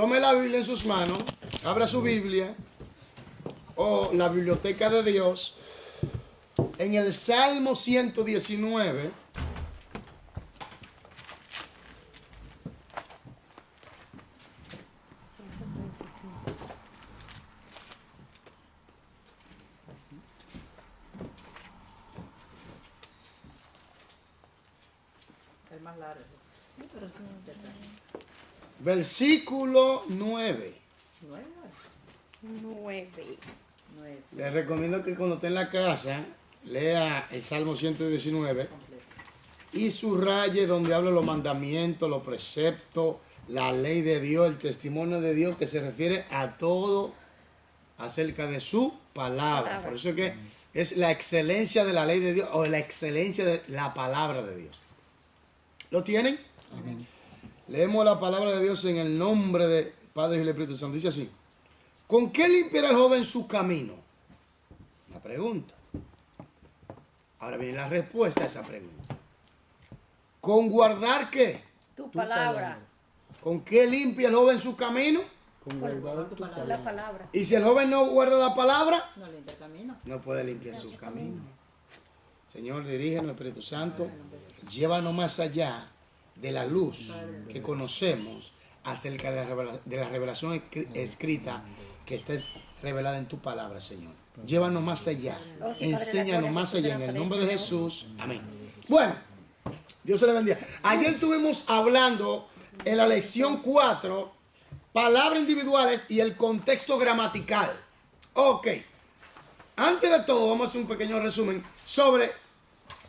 Tome la Biblia en sus manos, abra su Biblia o la biblioteca de Dios en el Salmo 119. El más largo. Pero es muy interesante. Versículo 9. 9. 9. Les recomiendo que cuando esté en la casa lea el Salmo 119 Completo. y subraye donde habla los mandamientos, los preceptos, la ley de Dios, el testimonio de Dios, que se refiere a todo acerca de su palabra. Por eso es que es la excelencia de la ley de Dios o la excelencia de la palabra de Dios. ¿Lo tienen? Amén. Leemos la palabra de Dios en el nombre de Padre y del Espíritu Santo. Dice así: ¿con qué limpiará el joven su camino? La pregunta. Ahora viene la respuesta a esa pregunta. ¿Con guardar qué? Tu palabra. ¿Con qué limpia el joven su camino? Con guardar tu La palabra. palabra. Y si el joven no guarda la palabra, No le intercamino. no puede limpiar su camino. Señor, dirígenos, Espíritu Santo, llévanos más allá de la luz que conocemos acerca de la revelación escrita que está revelada en tu palabra, Señor. Llévanos más allá, enséñanos más allá en el nombre de Jesús. Amén. Bueno, Dios se le bendiga. Ayer estuvimos hablando en la lección 4, palabras individuales y el contexto gramatical. Ok. Antes de todo, vamos a hacer un pequeño resumen sobre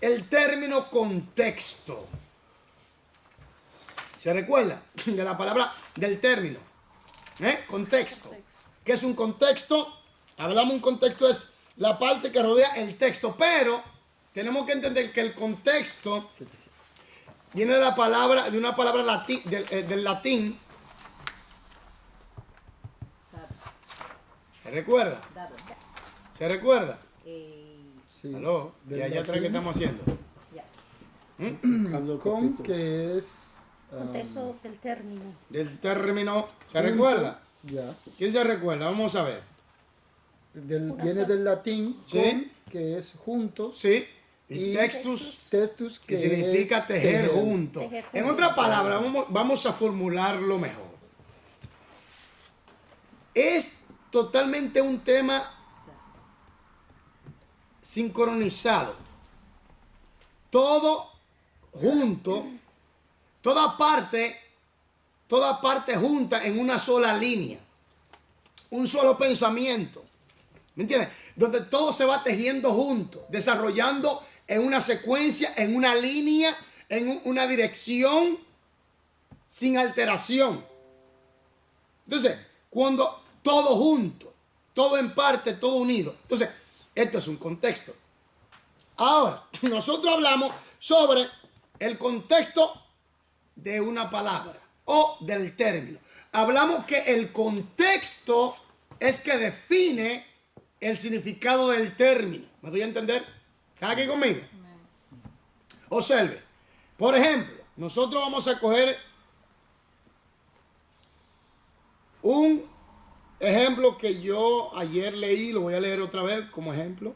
el término contexto. ¿Se recuerda de la palabra del término? Contexto. ¿Qué es un contexto? Hablamos un contexto es la parte que rodea el texto, pero tenemos que entender que el contexto viene de la palabra, de una palabra del latín. ¿Se recuerda? Dado. ¿Se recuerda? Sí. Aló, ¿y Del allá atrás qué latín, estamos haciendo? Ya. Con, que es... Contexto del término. Del término, ¿se junto, recuerda? Ya. ¿Quién se recuerda? Vamos a ver. Viene del latín, Sí. con, que es juntos, Sí. Y Y textus, testus, que que significa es tejer junto. Tejer En junto. otras palabras, vamos a formularlo mejor. Es totalmente un tema sincronizado. Todo junto, toda parte junta en una sola línea. Un solo pensamiento. ¿Me entiendes? Donde todo se va tejiendo junto, desarrollando en una secuencia, en una línea, en una dirección, sin alteración. Entonces, cuando todo junto, todo en parte, todo unido. Entonces, esto es un contexto. Ahora, nosotros hablamos sobre el contexto de una palabra o del término. Hablamos que el contexto es que define el significado del término. ¿Me doy a entender? ¿Están aquí conmigo? Observe. Por ejemplo, nosotros vamos a coger un ejemplo que yo ayer leí, lo voy a leer otra vez como ejemplo.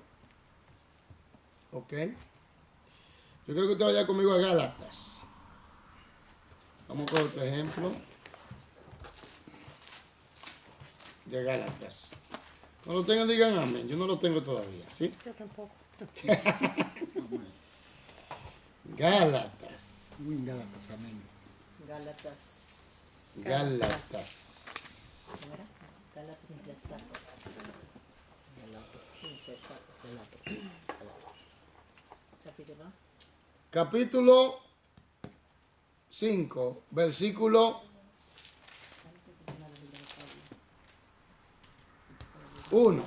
Ok. Yo creo que usted vaya conmigo a Gálatas. Vamos con otro ejemplo de Gálatas. No lo tengan, digan amén. Yo no lo tengo todavía, ¿sí? Yo tampoco. Gálatas. Gálatas, amén. Gálatas. Gálatas. ¿Cómo era? Gálatas insensatos. Gálatas insensatos. Capítulo. Capítulo 5, versículo 1.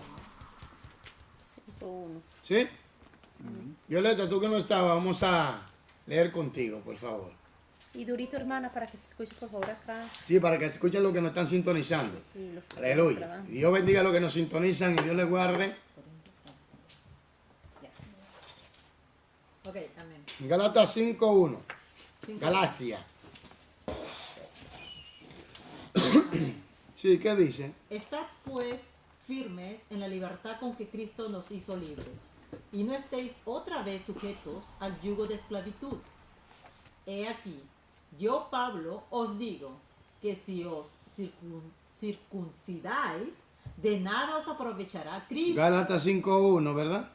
101. ¿Sí? Violeta, tú que no estabas, vamos a leer contigo, por favor. Y durito, hermana, para que se escuche por favor acá. Sí, para que escuchen lo que nos están sintonizando. Y los que están Aleluya. grabando. Y Dios bendiga a los que nos sintonizan y Dios les guarde. Ya. Ok, amén. Gálatas 5:1. Cinco. Galacia. Amén. Sí, ¿qué dice? Estad pues firmes en la libertad con que Cristo nos hizo libres, y no estéis otra vez sujetos al yugo de esclavitud. He aquí, yo Pablo os digo que si os circuncidáis, de nada os aprovechará Cristo. Gálatas 5:1, ¿verdad?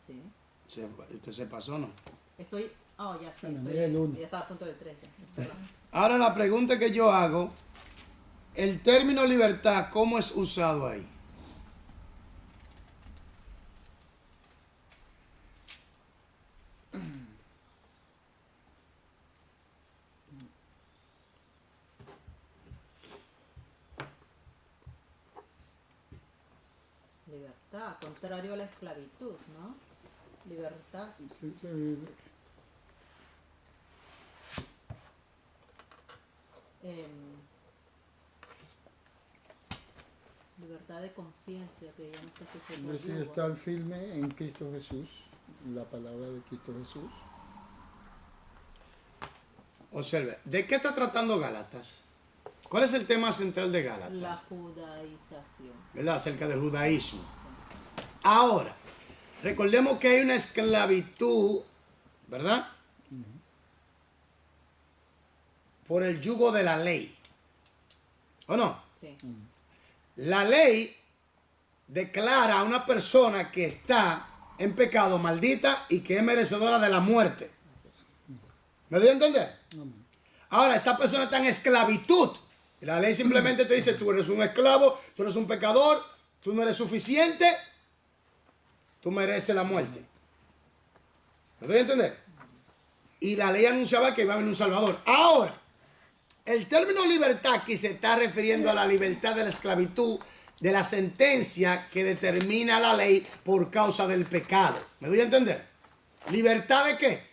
Sí, Usted se pasó, ¿no? estoy... Oh, ya sí, Bueno, estoy, el uno. ya estaba a punto del 3, ya, sí, perdón. Ahora la pregunta que yo hago, el término libertad, ¿cómo es usado ahí? Libertad, contrario a la esclavitud, ¿no? Libertad. Sí, sí, sí. Libertad de conciencia, que ya no está sujeto Es al decir, yugo. estar firme en Cristo Jesús, la palabra de Cristo Jesús. Observe, ¿de qué está tratando Gálatas? ¿Cuál es el tema central de Gálatas? La judaización. ¿Verdad? Acerca del judaísmo. Ahora, recordemos que hay una esclavitud, ¿verdad? Por el yugo de la ley. ¿O no? Sí. La ley declara a una persona que está en pecado maldita y que es merecedora de la muerte. ¿Me doy a entender? Amén. Ahora, esa persona está en esclavitud. Y la ley simplemente te dice, tú eres un esclavo, tú eres un pecador, tú no eres suficiente, tú mereces la muerte. ¿Me doy a entender? Y la ley anunciaba que iba a venir un Salvador. Ahora, el término libertad aquí se está refiriendo a la libertad de la esclavitud, de la sentencia que determina la ley por causa del pecado. ¿Me doy a entender? ¿Libertad de qué?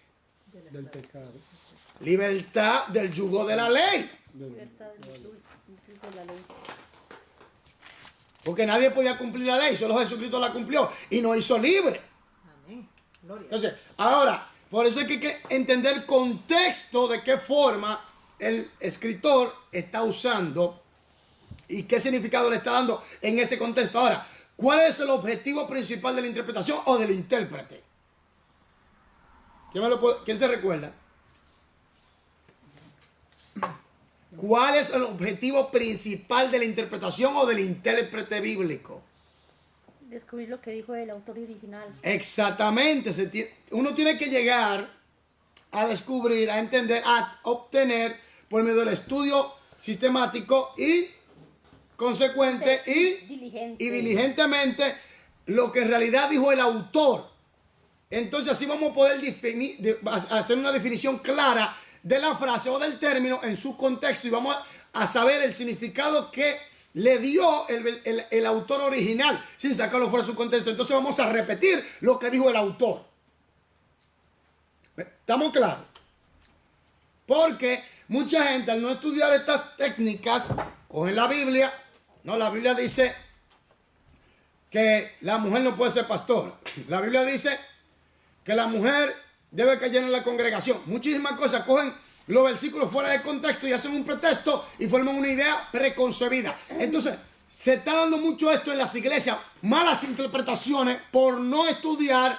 Del pecado. Libertad del yugo de la ley. Libertad de la ley. Porque nadie podía cumplir la ley, solo Jesucristo la cumplió y nos hizo libre. Amén. Gloria. Entonces, ahora, por eso es que hay que entender el contexto de qué forma el escritor está usando y qué significado le está dando en ese contexto. Ahora, ¿cuál es el objetivo principal de la interpretación o del intérprete? ¿Quién se recuerda? ¿Cuál es el objetivo principal de la interpretación o del intérprete bíblico? Descubrir lo que dijo el autor original. Exactamente. Uno tiene que llegar a descubrir, a entender, a obtener por medio del estudio sistemático y consecuente Diligente. y diligentemente lo que en realidad dijo el autor. Entonces así vamos a poder hacer una definición clara de la frase o del término en su contexto y vamos a saber el significado que le dio el autor original sin sacarlo fuera de su contexto. Entonces vamos a repetir lo que dijo el autor. ¿Estamos claros? Porque mucha gente al no estudiar estas técnicas cogen la Biblia. No, la Biblia dice que la mujer no puede ser pastora. La Biblia dice que la mujer debe callar en la congregación. Muchísimas cosas cogen los versículos fuera de contexto y hacen un pretexto y forman una idea preconcebida. Entonces, se está dando mucho esto en las iglesias, malas interpretaciones por no estudiar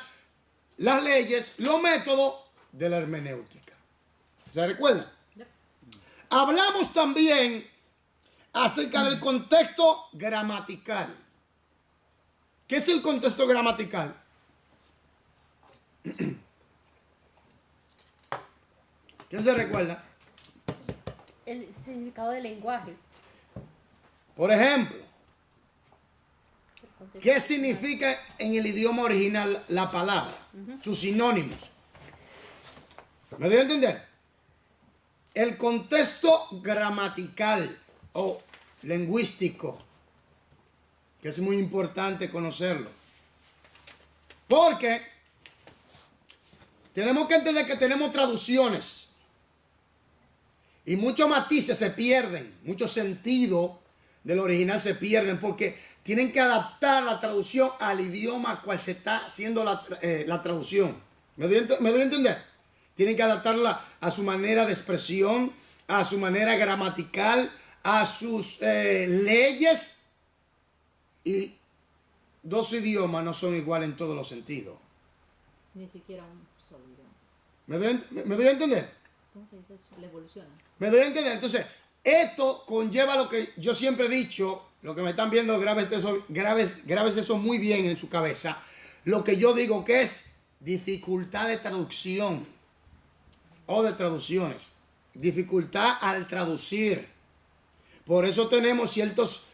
las leyes, los métodos de la hermenéutica. ¿Se recuerdan? Hablamos también acerca del contexto gramatical. ¿Qué es el contexto gramatical? ¿Quién se recuerda? El significado del lenguaje. Por ejemplo, El contexto ¿qué significa en el idioma original la palabra? Sus sinónimos. ¿Me doy a entender? El contexto gramatical o lingüístico, que es muy importante conocerlo. Porque tenemos que entender que tenemos traducciones. Y muchos matices se pierden, muchos sentidos del original se pierden porque tienen que adaptar la traducción al idioma al cual se está haciendo la traducción. ¿Me doy a entender? Tienen que adaptarla a su manera de expresión, a su manera gramatical, a sus leyes, y dos idiomas no son iguales en todos los sentidos. Ni siquiera un solo idioma. ¿Me doy a entender? ¿Cómo se dice eso? La evolución. ¿Me doy a entender? Entonces, esto conlleva lo que yo siempre he dicho, lo que me están viendo, grabes eso muy bien en su cabeza, lo que yo digo que es dificultad de traducción o de traducciones, dificultad al traducir. Por eso tenemos ciertos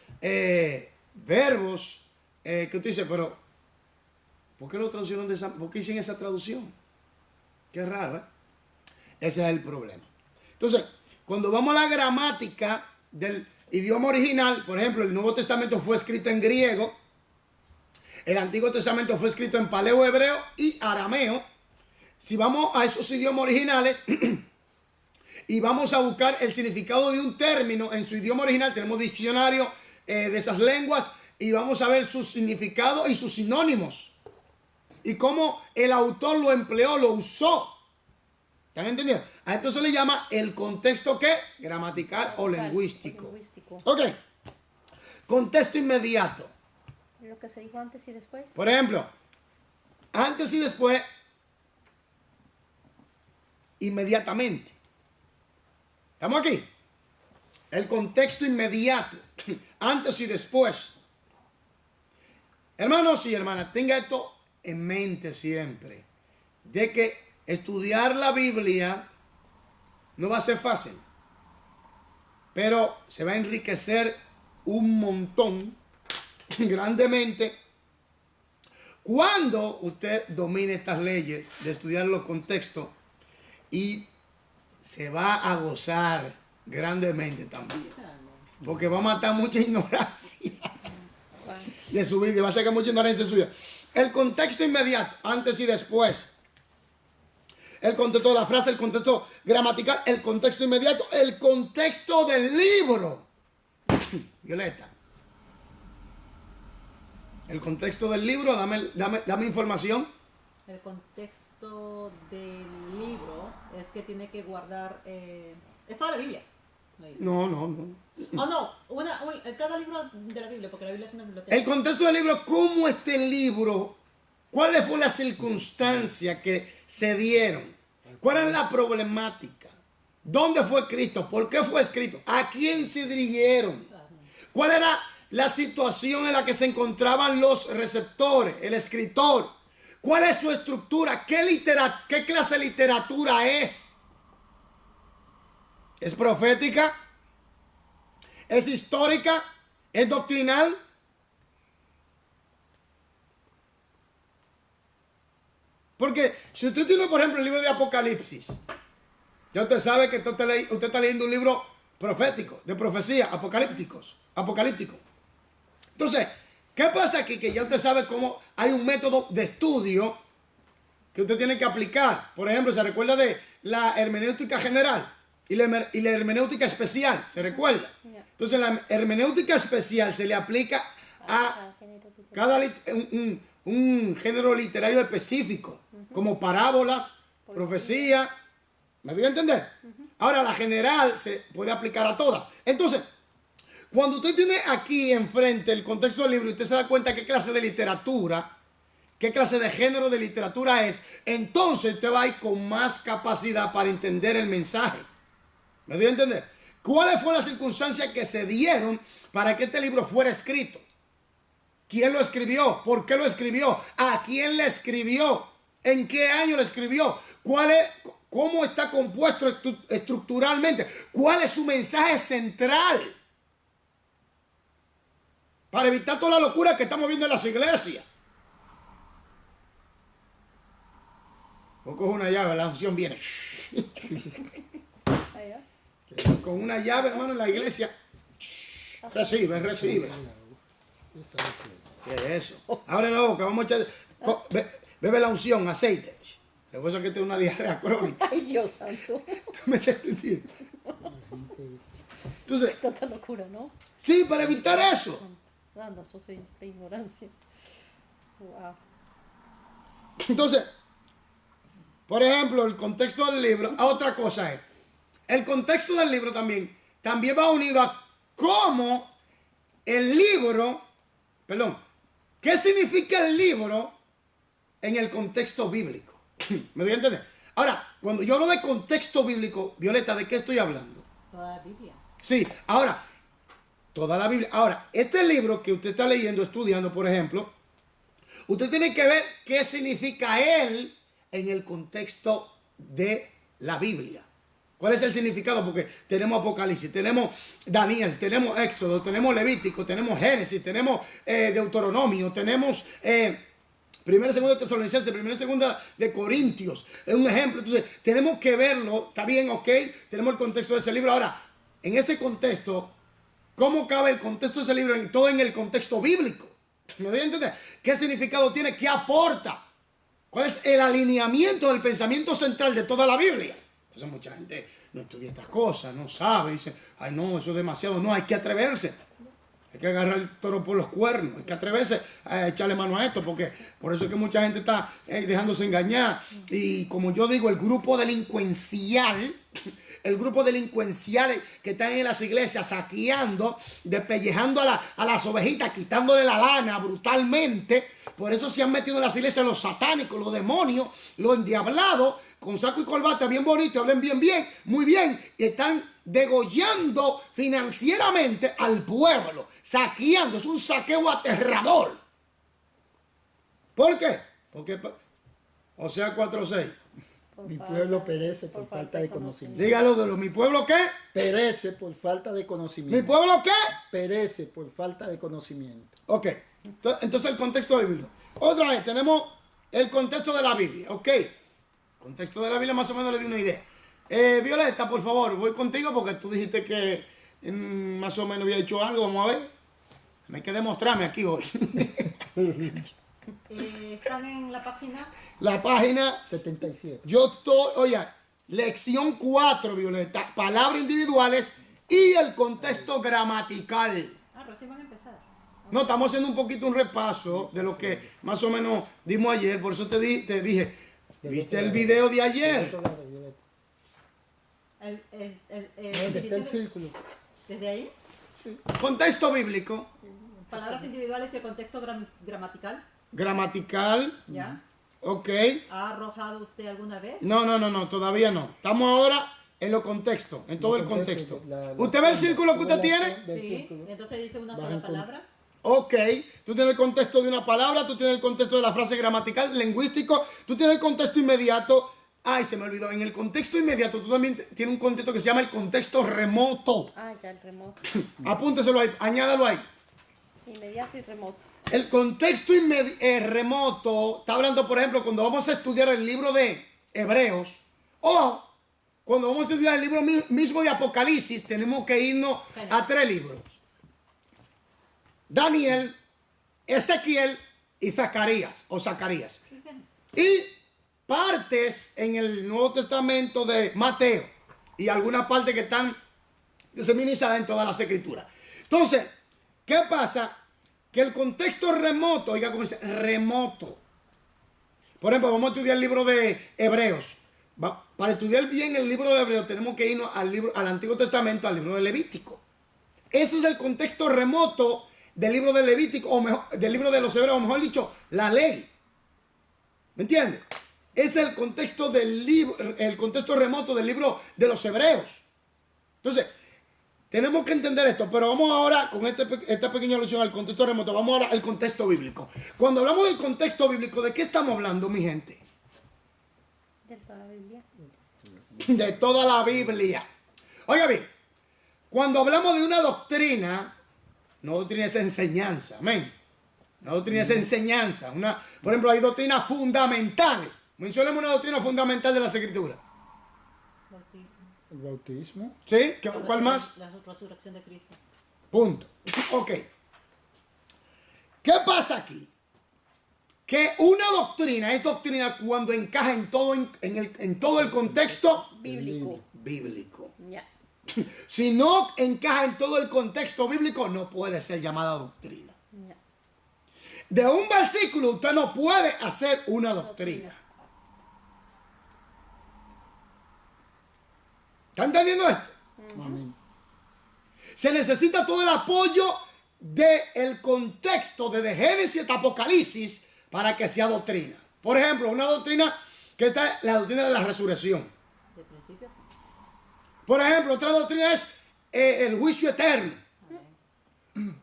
verbos que tú dices, pero ¿por qué lo traducieron de esa, por qué hicieron esa traducción? Qué raro, ¿eh? Ese es el problema. Entonces, cuando vamos a la gramática del idioma original, por ejemplo, el Nuevo Testamento fue escrito en griego, el Antiguo Testamento fue escrito en paleo hebreo y arameo. Si vamos a esos idiomas originales y vamos a buscar el significado de un término en su idioma original, tenemos diccionario de esas lenguas y vamos a ver su significado y sus sinónimos y cómo el autor lo empleó, lo usó. ¿Están entendiendo? A esto se le llama el contexto, ¿qué? Gramatical o lingüístico. Ok. Contexto inmediato. Lo que se dijo antes y después. Por ejemplo, antes y después, inmediatamente. ¿Estamos aquí? El contexto inmediato, antes y después. Hermanos y hermanas, tenga esto en mente siempre, de que estudiar la Biblia no va a ser fácil, pero se va a enriquecer un montón, grandemente, cuando usted domine estas leyes de estudiar los contextos, y se va a gozar grandemente también, porque va a matar mucha ignorancia de su vida, va a sacar mucha ignorancia de su vida. El contexto inmediato, antes y después. El contexto de la frase, el contexto gramatical, el contexto inmediato, el contexto del libro. Violeta. El contexto del libro, dame información. El contexto del libro es que tiene que guardar... es toda la Biblia. No. Oh, no, cada libro de la Biblia, porque la Biblia es una biblioteca. El contexto del libro, ¿cómo este libro? ¿Cuáles fueron las circunstancias que se dieron? ¿Cuál es la problemática? ¿Dónde fue Cristo? ¿Por qué fue escrito? ¿A quién se dirigieron? ¿Cuál era la situación en la que se encontraban los receptores, el escritor? ¿Cuál es su estructura? ¿Qué clase de literatura es? ¿Es profética? ¿Es histórica? ¿Es doctrinal? Porque si usted tiene, por ejemplo, el libro de Apocalipsis, ya usted sabe que usted está leyendo un libro profético, de profecía, apocalíptico. Entonces, ¿qué pasa aquí? Que ya usted sabe cómo hay un método de estudio que usted tiene que aplicar. Por ejemplo, se recuerda de la hermenéutica general y la hermenéutica especial, ¿se recuerda? Entonces, la hermenéutica especial se le aplica a cada un género literario específico, como parábolas, profecía. ¿Me doy a entender? Ahora, la general se puede aplicar a todas. Entonces, cuando usted tiene aquí enfrente el contexto del libro y usted se da cuenta qué clase de literatura, qué clase de género de literatura es, entonces usted va a ir con más capacidad para entender el mensaje. ¿Me doy a entender? ¿Cuáles fueron las circunstancias que se dieron para que este libro fuera escrito? ¿Quién lo escribió? ¿Por qué lo escribió? ¿A quién le escribió? ¿En qué año lo escribió? ¿Cómo está compuesto estructuralmente? ¿Cuál es su mensaje central? Para evitar toda la locura que estamos viendo en las iglesias. O coge una llave, la unción viene. Con una llave, hermano, en la iglesia. Recibe. ¿Qué es eso? Abre la boca, vamos a echar. Bebe la unción, aceite. Por eso que tengo una diarrea crónica. Ay, Dios santo. ¿Tú me estás entendiendo? Entonces, Tanta locura, ¿no? sí, para evitar eso. Anda, eso sí, la ignorancia. Wow. Entonces, por ejemplo, el contexto del libro, otra cosa es, el contexto del libro también va unido a cómo el libro, perdón, ¿qué significa el libro en el contexto bíblico? ¿Me doy a entender? Ahora, cuando yo hablo de contexto bíblico, Violeta, ¿de qué estoy hablando? Toda la Biblia. Sí, ahora, toda la Biblia. Ahora, este libro que usted está leyendo, estudiando, por ejemplo, usted tiene que ver qué significa él en el contexto de la Biblia. ¿Cuál es el significado? Porque tenemos Apocalipsis, tenemos Daniel, tenemos Éxodo, tenemos Levítico, tenemos Génesis, tenemos Deuteronomio, tenemos Primera y Segunda de Tesalonicenses, Primera y Segunda de Corintios. Es un ejemplo. Entonces, tenemos que verlo. Está bien, ok. Tenemos el contexto de ese libro. Ahora, en ese contexto, ¿cómo cabe el contexto de ese libro? Todo en el contexto bíblico. ¿Me doy a entender? ¿Qué significado tiene? ¿Qué aporta? ¿Cuál es el alineamiento del pensamiento central de toda la Biblia? Entonces mucha gente no estudia estas cosas, no sabe, dice, ay no, eso es demasiado. No, hay que atreverse. Hay que agarrar el toro por los cuernos. Hay que atreverse a echarle mano a esto, porque por eso es que mucha gente está dejándose engañar. Y como yo digo, el grupo delincuencial que están en las iglesias saqueando, despellejando a las ovejitas, quitándole la lana brutalmente. Por eso se han metido en las iglesias los satánicos, los demonios, los endiablados, con saco y corbata bien bonito, hablen bien, muy bien, y están degollando financieramente al pueblo, saqueando. Es un saqueo aterrador. ¿Por qué? Porque, o sea, 4:6. Mi pueblo perece por falta de conocimiento. Dígalo de lo, ¿mi pueblo qué? Perece por falta de conocimiento. ¿Mi pueblo qué? Perece por falta de conocimiento. Ok, entonces el contexto bíblico. Otra vez, tenemos el contexto de la Biblia, ok. Contexto de la Biblia más o menos le di una idea. Violeta, por favor, voy contigo porque tú dijiste que más o menos había hecho algo. Vamos a ver. Me hay que demostrarme aquí hoy. ¿Están en la página? La página, 77. yo estoy, oye, lección 4, Violeta, palabras individuales y el contexto gramatical. Recién van a empezar. No, estamos haciendo un poquito un repaso de lo que más o menos dimos ayer. Por eso te dije, ¿viste el video de ayer? ¿Dónde está el círculo? ¿Desde ahí? Contexto bíblico, Palabras individuales y el contexto gramatical. gramatical, ¿Ya? ok. ¿Ha arrojado usted alguna vez? No, todavía no. Estamos ahora en lo contexto, en todo el contexto. ¿Usted ve el círculo que usted tiene? Sí. Entonces dice una sola palabra. Ok, tú tienes el contexto de una palabra, tú tienes el contexto de la frase gramatical, lingüístico, tú tienes el contexto inmediato. Ay, se me olvidó, en el contexto inmediato tú también tienes un contexto que se llama el contexto remoto. Ah, ya, el remoto. Apúnteselo ahí, añádalo ahí. Inmediato y remoto. El contexto remoto está hablando, por ejemplo, cuando vamos a estudiar el libro de Hebreos o cuando vamos a estudiar el libro mismo de Apocalipsis, tenemos que irnos a 3 libros. Daniel, Ezequiel y Zacarías o Zacarías. Y partes en el Nuevo Testamento de Mateo y algunas partes que están diseminadas en todas las escrituras. Entonces, ¿qué pasa? Que el contexto remoto, oiga cómo dice, remoto. Por ejemplo, vamos a estudiar el libro de Hebreos. Para estudiar bien el libro de Hebreos tenemos que irnos al Antiguo Testamento, al libro de Levítico. Ese es el contexto remoto del libro de Levítico, o mejor, del libro de los Hebreos, o mejor dicho, la ley. ¿Me entiendes? Es el contexto del libro, el contexto remoto del libro de los Hebreos. Entonces, tenemos que entender esto, pero vamos ahora con esta pequeña alusión al contexto remoto, vamos ahora al contexto bíblico. Cuando hablamos del contexto bíblico, ¿de qué estamos hablando, mi gente? De toda la Biblia. De toda la Biblia. Oiga bien, cuando hablamos de una doctrina, no doctrina es enseñanza, amén. Una doctrina es enseñanza. Por ejemplo, hay doctrinas fundamentales. Mencionemos una doctrina fundamental de las Escrituras. Bautismo. El bautismo. ¿Sí? ¿Cuál más? La resurrección de Cristo. Punto. Ok. ¿Qué pasa aquí? Que una doctrina es doctrina cuando encaja en todo el contexto Bíblico. bíblico. Ya. Si no encaja en todo el contexto bíblico, no puede ser llamada doctrina. Ya. De un versículo usted no puede hacer una doctrina. ¿Está entendiendo esto? Amén. se necesita todo el apoyo del contexto desde Génesis hasta Apocalipsis para que sea doctrina. Por ejemplo, una doctrina que está la doctrina de la resurrección. De principio a fin. Por ejemplo, otra doctrina es el juicio eterno. Amén.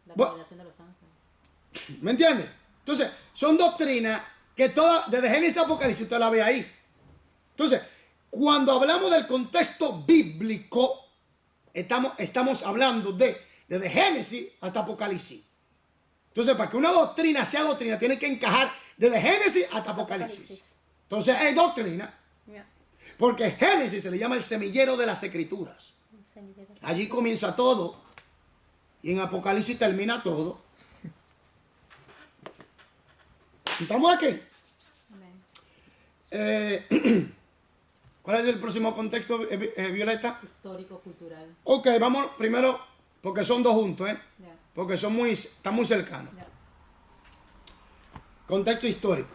La Bu- condenación de los ángeles. ¿Me entiendes? Entonces, son doctrinas que todas, desde Génesis hasta Apocalipsis, usted la ve ahí. Entonces, cuando hablamos del contexto bíblico, estamos hablando desde Génesis hasta Apocalipsis. Entonces, para que una doctrina sea doctrina, tiene que encajar desde Génesis hasta Apocalipsis. Entonces, es doctrina, Ya. porque Génesis se le llama el semillero de las Escrituras. Allí comienza todo y en Apocalipsis termina todo. ¿Estamos aquí? Amén. ¿Cuál es el próximo contexto, Violeta? Histórico, cultural. Ok, vamos primero, porque son dos juntos, Ya. porque están muy cercanos. Ya. Contexto histórico.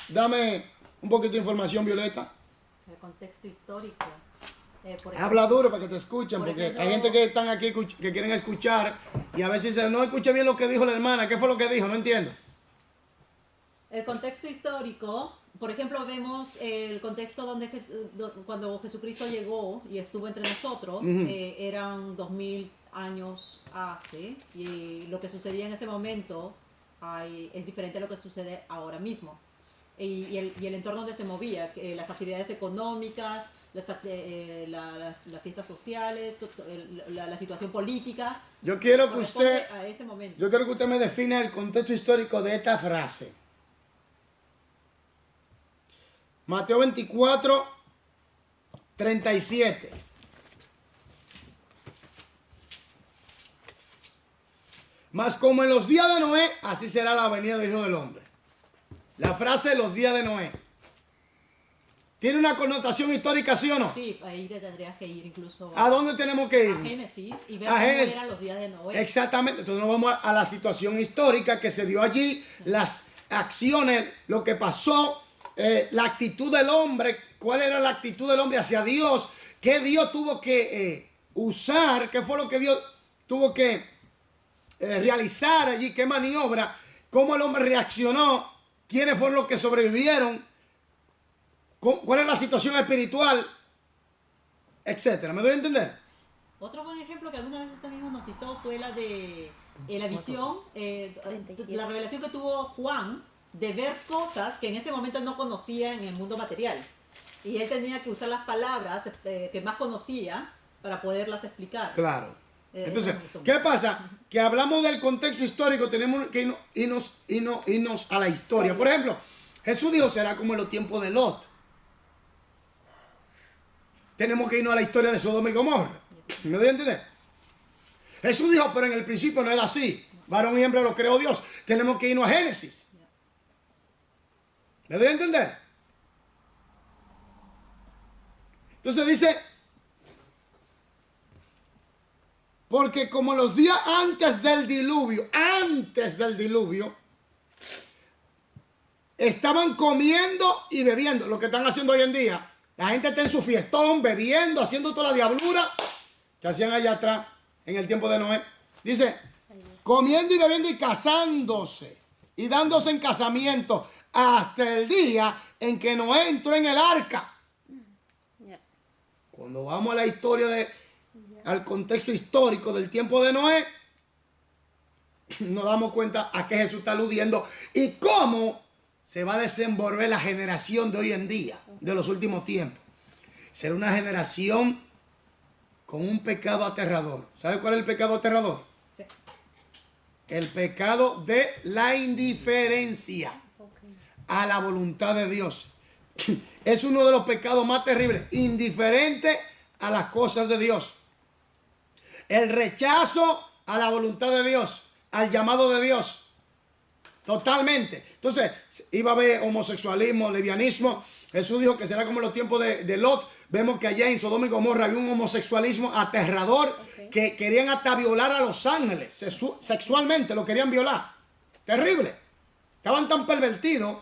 Dame un poquito de información, Violeta. El contexto histórico. Por Habla duro para que te escuchen, por porque ejemplo, hay gente que están aquí que quieren escuchar y a veces dicen, no escuché bien lo que dijo la hermana. ¿Qué fue lo que dijo? No entiendo. El contexto histórico, por ejemplo, vemos el contexto donde cuando Jesucristo llegó y estuvo entre nosotros, eran 2000 años hace, y lo que sucedía en ese momento es diferente a lo que sucede ahora mismo. Y el entorno donde se movía, las actividades económicas, las fiestas sociales, la situación política. Yo quiero que corresponde usted, a ese momento. yo quiero que usted me defina el contexto histórico de esta frase. Mateo 24, 37. Mas como en los días de Noé, así será la venida del Hijo del Hombre. La frase los días de Noé. ¿Tiene una connotación histórica, sí o no? Sí, ahí te tendrías que ir incluso ¿A dónde tenemos que a ir? Génesis y ver A cómo Génesis. eran los días de Noé. Exactamente. Entonces nos vamos a la situación histórica que se dio allí, las acciones, lo que pasó, la actitud del hombre, cuál era la actitud del hombre hacia Dios, qué Dios tuvo que usar, qué fue lo que Dios tuvo que realizar allí, qué maniobra, cómo el hombre reaccionó, quiénes fueron los que sobrevivieron, cuál es la situación espiritual, etcétera. ¿Me doy a entender? Otro buen ejemplo que alguna vez usted mismo nos citó fue la de la visión, 37. la revelación que tuvo Juan de ver cosas que en ese momento él no conocía en el mundo material. Y él tenía que usar las palabras que más conocía para poderlas explicar. Claro. Entonces, eso me gustó ¿qué mucho. pasa? Que hablamos del contexto histórico, tenemos que irnos a la historia. Por ejemplo, Jesús dijo, será como en los tiempos de Lot. Tenemos que irnos a la historia de Sodoma y Gomorra. ¿Me doy a entender? Jesús dijo, pero en el principio no era así. Varón y hembra lo creó Dios. Tenemos que irnos a Génesis. ¿Me doy a entender? Entonces dice, porque como los días antes del diluvio, estaban comiendo y bebiendo, lo que están haciendo hoy en día. La gente está en su fiestón, bebiendo, haciendo toda la diablura que hacían allá atrás en el tiempo de Noé. Dice, comiendo y bebiendo y casándose y dándose en casamiento hasta el día en que Noé entró en el arca. Ya. Cuando vamos a la historia al contexto histórico del tiempo de Noé, nos damos cuenta a qué Jesús está aludiendo y cómo se va a desenvolver la generación de hoy en día, de los últimos tiempos. Será una generación con un pecado aterrador. ¿Sabe cuál es el pecado aterrador? Sí. El pecado de la indiferencia Ok. a la voluntad de Dios. Es uno de los pecados más terribles, indiferente a las cosas de Dios. El rechazo a la voluntad de Dios, al llamado de Dios. Totalmente. Entonces, iba a haber homosexualismo, lesbianismo. Jesús dijo que será como en los tiempos de Lot. Vemos que allá en Sodoma y Gomorra había un homosexualismo aterrador, Ok. que querían hasta violar a los ángeles. Sexualmente lo querían violar. Terrible. Estaban tan pervertidos.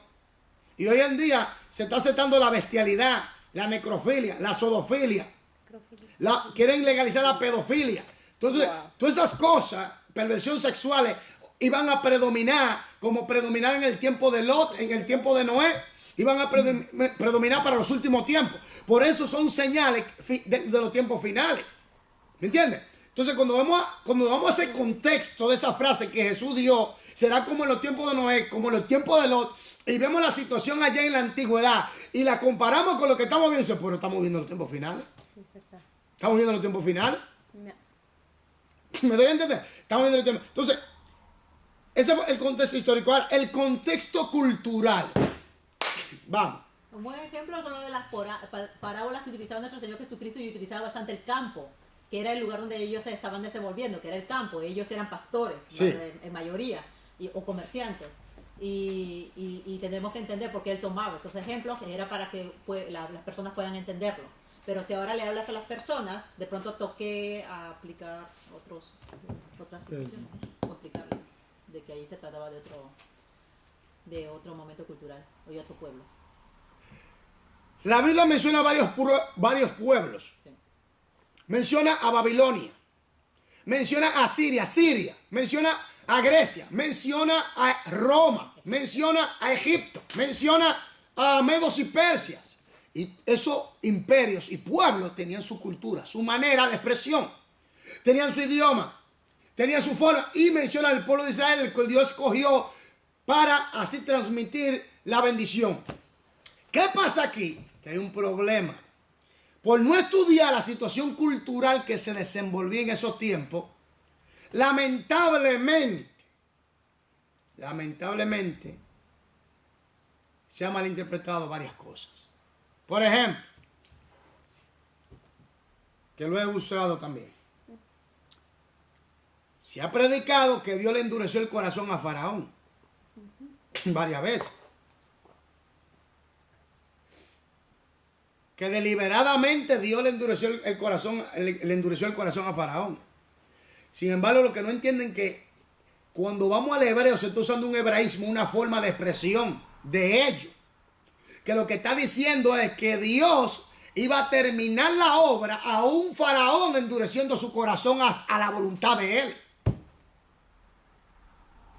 Y hoy en día se está aceptando la bestialidad, la necrofilia, la zoofilia. Quieren legalizar la pedofilia. Entonces, Wow. todas esas cosas, perversión sexuales, iban a predominar como predominar en el tiempo de Lot, en el tiempo de Noé, iban a predominar para los últimos tiempos. Por eso son señales de los tiempos finales. ¿Me entiendes? Entonces, cuando vamos a ese contexto de esa frase que Jesús dio, será como en los tiempos de Noé, como en los tiempos de Lot, y vemos la situación allá en la antigüedad, y la comparamos con lo que estamos viendo, pero estamos viendo los tiempos finales. Sí, es verdad. Estamos viendo los tiempos finales. No. ¿Me doy a entender? Estamos viendo los tiempos. Entonces, ese fue el contexto histórico. Ahora, el contexto cultural. Vamos. Un buen ejemplo son lo de las parábolas que utilizaba nuestro Señor Jesucristo, y utilizaba bastante el campo, que era el lugar donde ellos se estaban desenvolviendo, que era el campo. Ellos eran pastores, Sí. en mayoría, o comerciantes. Y tenemos que entender por qué él tomaba esos ejemplos, que era para que las personas puedan entenderlo. Pero si ahora le hablas a las personas, de pronto toque a aplicar otras situaciones, o explicarle de que ahí se trataba de otro momento cultural o de otro pueblo. La Biblia menciona varios pueblos. Sí. Menciona a Babilonia. Menciona a Siria. Menciona a Grecia. Menciona a Roma. Menciona a Egipto. Menciona a Medos y Persias. Y esos imperios y pueblos tenían su cultura, su manera de expresión. Tenían su idioma. Tenían su forma. Y menciona al pueblo de Israel, el que Dios escogió para así transmitir la bendición. ¿Qué pasa aquí? Que hay un problema. Por no estudiar la situación cultural que se desenvolvía en esos tiempos, lamentablemente, se han malinterpretado varias cosas. Por ejemplo, que lo he usado también. Se ha predicado que Dios le endureció el corazón a Faraón varias veces. Que deliberadamente Dios le endureció el corazón, le endureció el corazón a Faraón. Sin embargo, lo que no entienden que cuando vamos al hebreo se está usando un hebraísmo, una forma de expresión de ello. Que lo que está diciendo es que Dios iba a terminar la obra a un faraón endureciendo su corazón a la voluntad de él.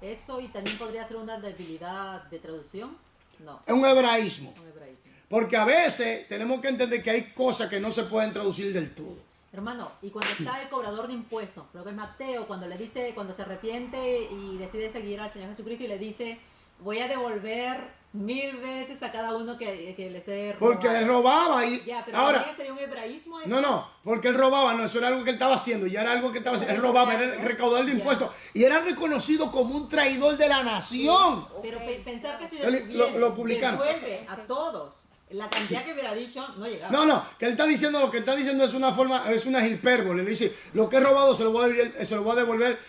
Eso, y también podría ser una debilidad de traducción. No, Es un hebraísmo. un hebraísmo. Porque a veces tenemos que entender que hay cosas que no se pueden traducir del todo. Hermano, y cuando está el cobrador de impuestos, creo que es Mateo, cuando le dice, cuando se arrepiente y decide seguir al Señor Jesucristo y le dice, voy a devolver 1000 veces a cada uno que les he robado. Porque él robaba y Ya, pero ahora... ¿también sería un hebraísmo eso? No, porque él robaba, no, eso era algo que él estaba haciendo, ya era algo que estaba haciendo, él robaba, era el recaudador de Ya. impuestos, y era reconocido como un traidor de la nación. Pero pensar que si Lo publicaron. devuelve a todos la cantidad que hubiera dicho, no llegaba. No, que él está diciendo, lo que él está diciendo es una forma, es una hipérbole, le dice, lo que he robado se lo voy a devolver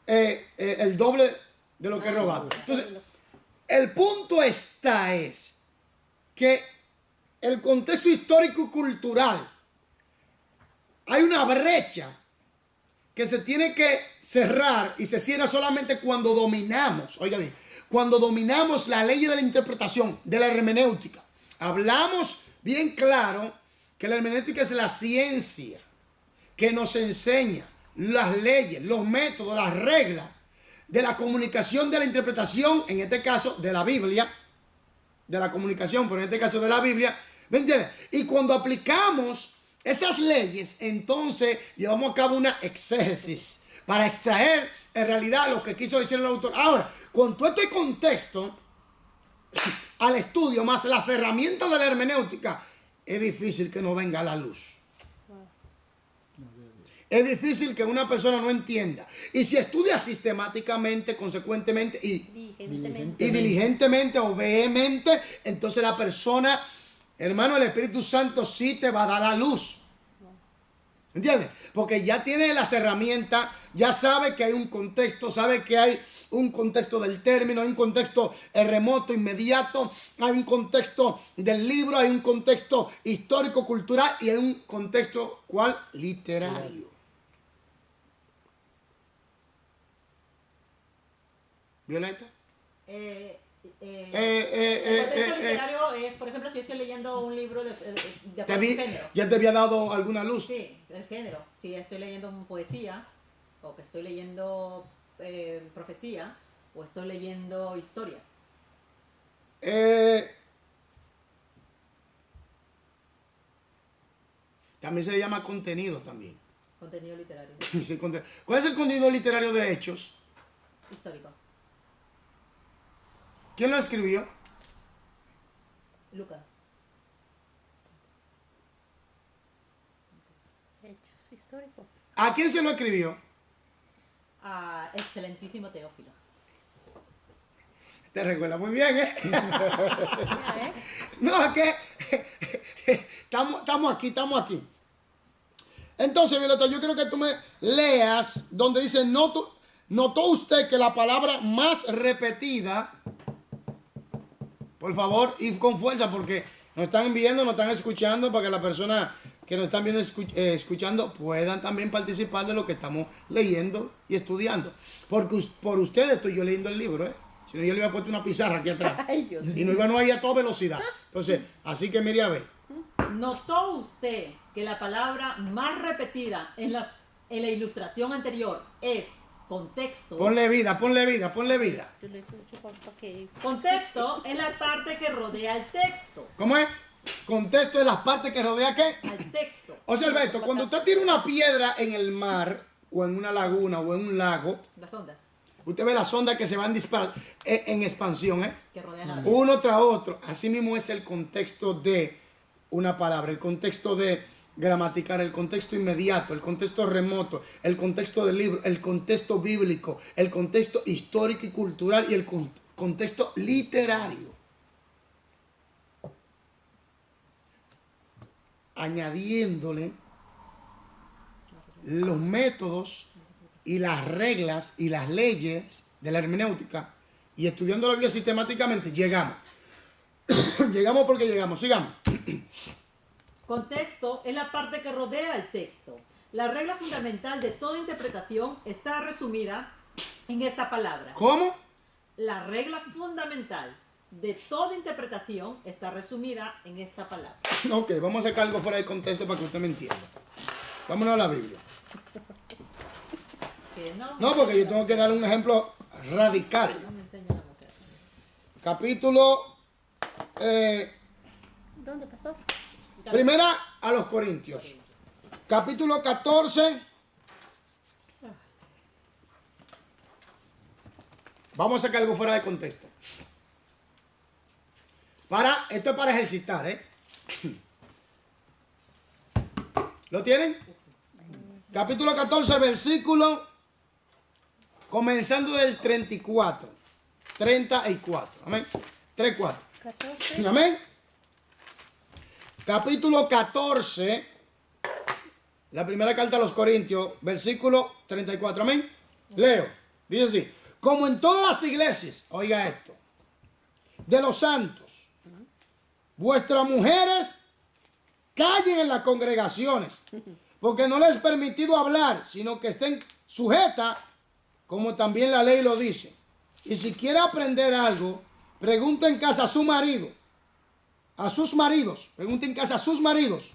el doble de lo que he robado. Entonces, el punto es que el contexto histórico y cultural, hay una brecha que se tiene que cerrar y se cierra solamente cuando dominamos, oiga bien, cuando dominamos la ley de la interpretación, de la hermenéutica. Hablamos bien claro que la hermenéutica es la ciencia que nos enseña las leyes, los métodos, las reglas de la comunicación, de la interpretación, en este caso de la Biblia, de la comunicación, pero en este caso de la Biblia, ¿me entiendes? Y cuando aplicamos esas leyes, entonces llevamos a cabo una exégesis para extraer en realidad lo que quiso decir el autor. Ahora, con todo este contexto al estudio, más las herramientas de la hermenéutica, es difícil que no venga a la luz. Es difícil que una persona no entienda. Y si estudia sistemáticamente, consecuentemente y diligentemente o vehemente, entonces la persona, hermano, el Espíritu Santo sí te va a dar la luz. ¿Entiendes? Porque ya tiene las herramientas, ya sabe que hay un contexto, sabe que hay un contexto del término, hay un contexto remoto, inmediato, hay un contexto del libro, hay un contexto histórico, cultural y hay un contexto, ¿cuál? Literario. ¿Violeta? El contexto literario es por ejemplo, si yo estoy leyendo un libro de Te acuerdo di- al género. ya te había dado alguna luz. Sí, el género. Si estoy leyendo poesía, o que estoy leyendo profecía, o estoy leyendo historia. También se le llama contenido también. Contenido literario. ¿Cuál es el contenido literario de Hechos? Histórico. ¿Quién lo escribió? Lucas. Hechos históricos. ¿A quién se lo escribió? Excelentísimo Teófilo. Te recuerda muy bien, ¿eh? Mira, ¿eh? No, es que estamos aquí. Entonces, Violeta, yo quiero que tú me leas donde dice, ¿notó usted que la palabra más repetida, por favor, y con fuerza, porque nos están viendo, nos están escuchando, para que las personas que nos están viendo, escuchando, puedan también participar de lo que estamos leyendo y estudiando. Porque por ustedes estoy yo leyendo el libro, ¿eh? Si no, yo le iba a poner una pizarra aquí atrás. Ay, Dios Y no iba a ir a toda velocidad. Entonces, así que mire a ver. ¿Notó usted que la palabra más repetida en la ilustración anterior es contexto? Ponle vida. Yo le escucho para que... Contexto es la parte que rodea el texto. ¿Cómo es? Contexto de las partes que rodea qué. Al texto. O sea, Alberto, cuando usted tira una piedra en el mar, o en una laguna, o en un lago, Las ondas usted ve las ondas que se van en expansión, ¿eh? que rodean la Uno tras otro. Así mismo es el contexto de una palabra, el contexto de gramatical, el contexto inmediato, el contexto remoto, el contexto del libro, el contexto bíblico, el contexto histórico y cultural y el contexto literario. Añadiéndole los métodos y las reglas y las leyes de la hermenéutica y estudiando la Biblia sistemáticamente, llegamos. Llegamos porque llegamos. Sigamos. Contexto es la parte que rodea el texto. La regla fundamental de toda interpretación está resumida en esta palabra. ¿Cómo? La regla fundamental de toda interpretación está resumida en esta palabra. Ok, vamos a sacar algo fuera de contexto para que usted me entienda. Vámonos a la Biblia. Que No, porque yo tengo que dar un ejemplo radical. no me enseña la mujer. Capítulo ¿Dónde pasó? primera a los Corintios. Capítulo 14. Vamos a sacar algo fuera de contexto. Esto es para ejercitar, ¿eh? ¿Lo tienen? Capítulo 14, versículo, comenzando del 34. 34. Amén. 34. 14. Amén. Capítulo 14, la primera carta a los Corintios, versículo 34. Amén. Leo. Dice así: como en todas las iglesias, oiga esto, de los santos, vuestras mujeres callen en las congregaciones, porque no les es permitido hablar, sino que estén sujetas, como también la ley lo dice. Y si quiere aprender algo, pregunte en casa a su marido, a sus maridos, pregunte en casa a sus maridos,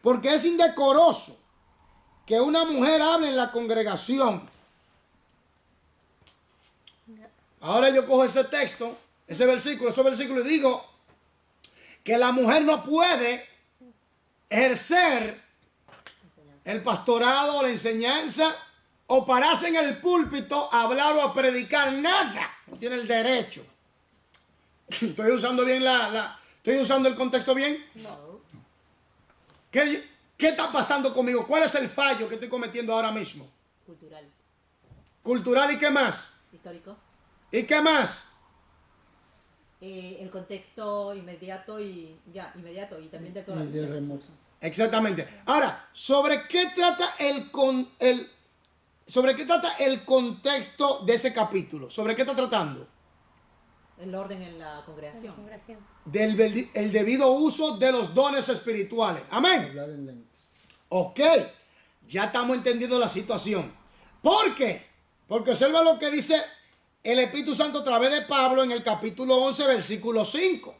porque es indecoroso que una mujer hable en la congregación. Ahora yo cojo ese texto, ese versículo y digo que la mujer no puede ejercer el pastorado o la enseñanza o pararse en el púlpito a hablar o a predicar nada. No tiene el derecho. ¿Estoy usando bien estoy usando el contexto bien? No. ¿Qué está pasando conmigo? ¿Cuál es el fallo que estoy cometiendo ahora mismo? Cultural. Cultural y qué más. Histórico. ¿Y qué más? El contexto inmediato y también de toda la Y de remoto. Exactamente. Ahora, ¿sobre qué trata el contexto de ese capítulo? ¿Sobre qué está tratando? el orden en la La congregación. congregación. El debido uso de los dones espirituales. Amén. Hablar en lenguas. Ok, ya estamos entendiendo la situación. ¿Por qué? Porque observa lo que dice el Espíritu Santo a través de Pablo en el capítulo 11, versículo 5.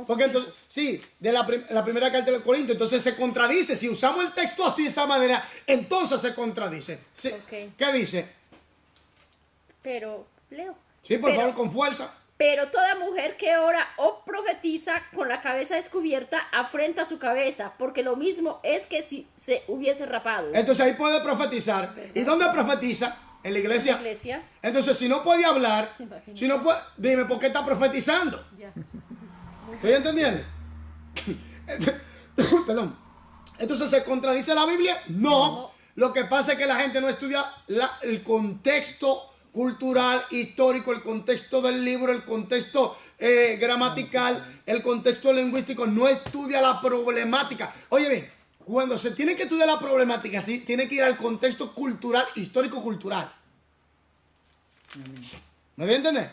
Porque entonces, sí, de la primera carta de los Corintios, entonces se contradice. Si usamos el texto así, de esa manera, entonces se contradice. Sí. Ok. ¿Qué dice? Pero, Leo. Sí, por Pero- favor, con fuerza. Pero toda mujer que ora o profetiza con la cabeza descubierta afrenta su cabeza, porque lo mismo es que si se hubiese rapado. Entonces ahí puede profetizar. ¿Y dónde profetiza? En la iglesia. Iglesia. Entonces, si no puede hablar, Imagínate. si no puede, dime, ¿por qué está profetizando? Ya. ¿Estoy entendiendo? Perdón. Entonces, ¿se contradice la Biblia? No. Lo que pasa es que la gente no estudia el contexto cultural, histórico, el contexto del libro, el contexto gramatical, el contexto lingüístico, no estudia la problemática. Oye bien, cuando se tiene que estudiar la problemática, sí, tiene que ir al contexto cultural, histórico-cultural. ¿Me voy a entender?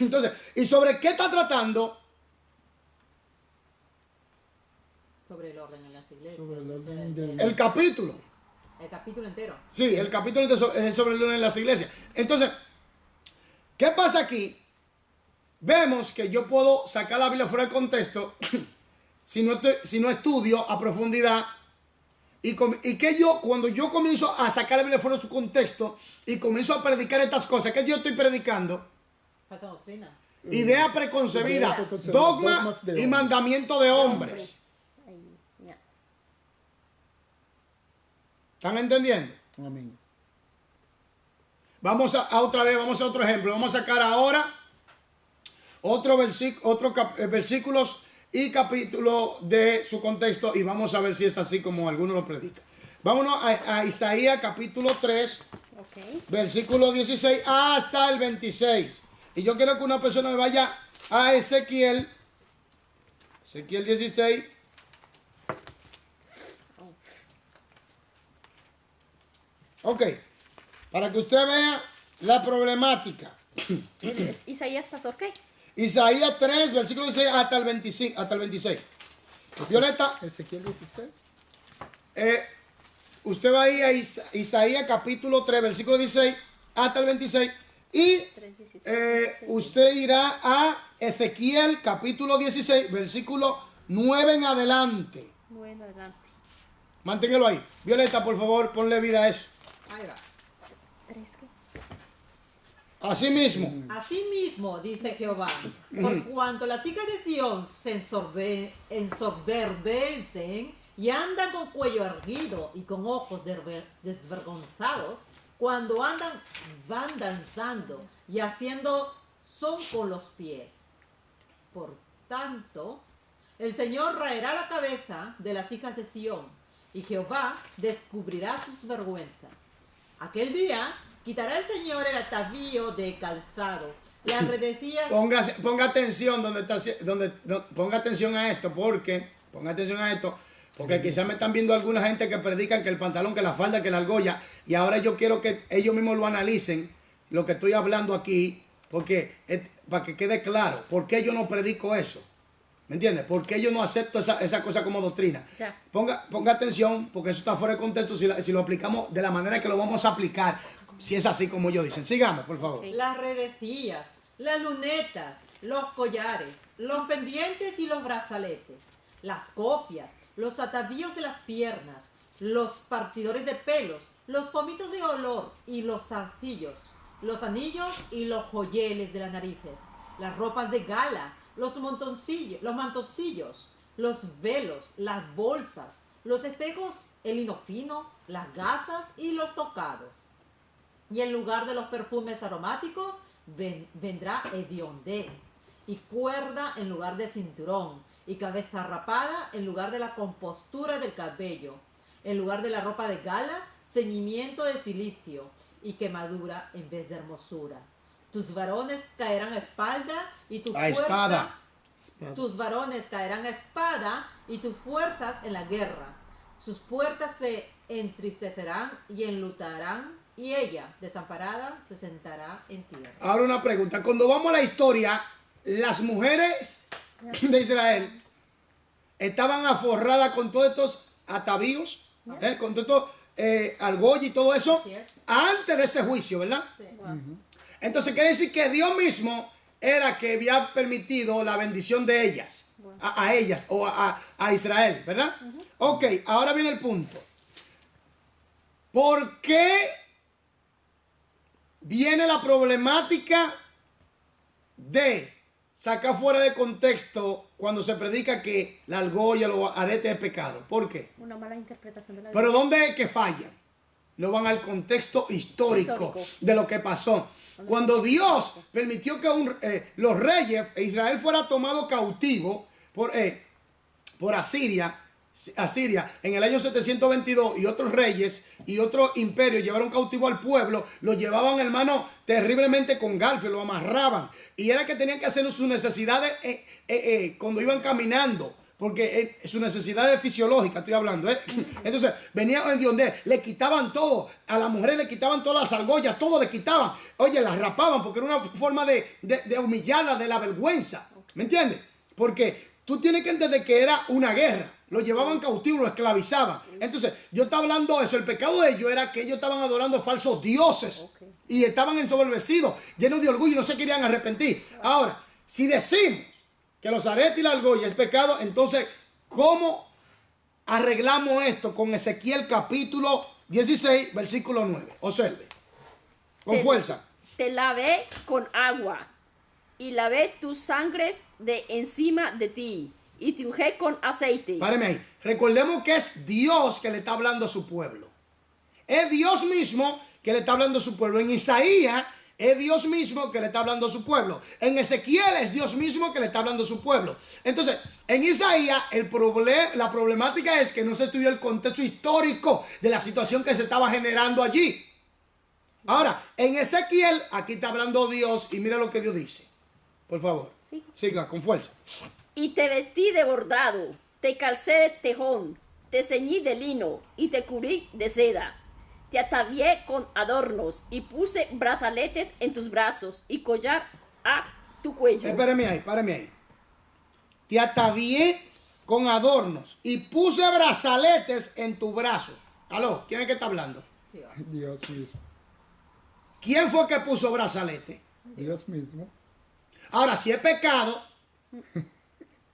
Entonces, ¿y sobre qué está tratando? Sobre el orden en las iglesias. Sobre el o sea, orden del- El capítulo. el capítulo entero. Sí, el capítulo es sobre el orden en las iglesias. Entonces, ¿qué pasa aquí? Vemos que yo puedo sacar la Biblia fuera del contexto si no estudio a profundidad. Y que yo, cuando yo comienzo a sacar la Biblia fuera de su contexto y comienzo a predicar estas cosas, que yo estoy predicando, Falsa doctrina. idea preconcebida, Idea preconcebida, dogma dogmas de y hombres. mandamiento de hombres. Ahí, ya. ¿Están entendiendo? Amén. Vamos a otra vez, vamos a otro ejemplo. Vamos a sacar ahora versículos y capítulo de su contexto y vamos a ver si es así como algunos lo predican. Vámonos a Isaías capítulo 3, Ok. versículo 16 hasta el 26. Y yo quiero que una persona me vaya a Ezequiel 16. Ok, para que usted vea la problemática. Entonces, Isaías pasó, ¿qué? Isaías 3, versículo 16 hasta el 25, hasta el 26. Violeta, Ezequiel 16. usted va ahí a Isaías capítulo 3, versículo 16 hasta el 26. Y 3:16. usted irá a Ezequiel capítulo 16, versículo 9 en adelante. Bueno, adelante. Manténgalo ahí. Violeta, por favor, ponle vida a eso. Ahí va. 3, ¿qué? Así mismo. Asimismo, dice Jehová, por cuanto las hijas de Sión se ensoberbecen y andan con cuello erguido y con ojos desvergonzados, cuando van danzando y haciendo son con los pies. Por tanto, el Señor raerá la cabeza de las hijas de Sión, y Jehová descubrirá sus vergüenzas. Aquel día quitará el Señor el atavío de calzado, las redecillas. Ponga atención ponga atención a esto, porque quizás me están viendo alguna gente que predican que el pantalón, que la falda, que la argolla, y ahora yo quiero que ellos mismos lo analicen, lo que estoy hablando aquí, porque para que quede claro, ¿por qué yo no predico eso? ¿Me entiendes? ¿Por qué yo no acepto esa cosa como doctrina? Ya. Ponga atención, porque eso está fuera de contexto si lo aplicamos de la manera que lo vamos a aplicar, si es así como ellos dicen. Sigamos, por favor. Ok. Las redecillas, las lunetas, los collares, los pendientes y los brazaletes, las copias, los atavíos de las piernas, los partidores de pelos, los pomitos de olor y los zarcillos, los anillos y los joyeles de las narices, las ropas de gala, los mantoncillos, los velos, las bolsas, los espejos, el lino fino, las gasas y los tocados. Y en lugar de los perfumes aromáticos vendrá hediondez, y cuerda en lugar de cinturón, y cabeza rapada en lugar de la compostura del cabello, en lugar de la ropa de gala, ceñimiento de silicio, y quemadura en vez de hermosura. Tus varones caerán a espalda y tu A fuerza. espada. Tus varones caerán a espada y tus fuerzas en la guerra. Sus puertas se entristecerán y enlutarán, y ella, desamparada, se sentará en tierra. Ahora una pregunta. Cuando vamos a la historia, las mujeres de Israel estaban aforradas con todos estos atavíos, con todo esto, argolla y todo eso, Así es. antes de ese juicio, ¿verdad? Sí. Wow. Entonces quiere decir que Dios mismo era que había permitido la bendición de ellas. Wow. a ellas o a Israel, ¿verdad? Ok, ahora viene el punto. ¿Por qué viene la problemática de sacar fuera de contexto cuando se predica que la argolla, los aretes es pecado? ¿Por qué? Una mala interpretación de la Pero Biblia. ¿dónde es que fallan? No van al contexto histórico de lo que pasó. Cuando Dios permitió que los reyes de Israel fuera tomado cautivo por Asiria en el año 722, y otros reyes y otros imperios llevaron cautivo al pueblo, lo llevaban, hermano, terriblemente con garfio, lo amarraban, y era que tenían que hacer sus necesidades cuando iban caminando, porque sus necesidades fisiológicas estoy hablando, Entonces venían en donde le quitaban todo, a las mujeres le quitaban todas las argollas, todo le quitaban, oye, las rapaban, porque era una forma de humillarla, de la vergüenza, ¿me entiendes? Porque tú tienes que entender que era una guerra. Lo llevaban cautivo, lo esclavizaban. Entonces, yo estaba hablando de eso. El pecado de ellos era que ellos estaban adorando falsos dioses. Y estaban ensoberbecidos, llenos de orgullo y no se querían arrepentir. Ahora, si decimos que los aretes y la argolla es pecado, entonces, ¿cómo arreglamos esto con Ezequiel capítulo 16, versículo 9? Observe. Con fuerza. Te lavé con agua y lavé tus sangres de encima de ti y te ungí con aceite. Páreme ahí. Recordemos que es Dios que le está hablando a su pueblo. Es Dios mismo que le está hablando a su pueblo. En Isaías es Dios mismo que le está hablando a su pueblo. En Ezequiel es Dios mismo que le está hablando a su pueblo. Entonces, en Isaías la problemática es que no se estudió el contexto histórico de la situación que se estaba generando allí. Ahora, en Ezequiel, aquí está hablando Dios y mira lo que Dios dice. Por favor, Sí. siga con fuerza. Y te vestí de bordado, te calcé de tejón, te ceñí de lino y te cubrí de seda. Te atavié con adornos y puse brazaletes en tus brazos y collar a tu cuello. Espérame ahí. Te atavié con adornos y puse brazaletes en tus brazos. Aló, ¿quién es que está hablando? Dios. Dios mismo. ¿Quién fue que puso brazalete? Dios mismo. Ahora, si es pecado,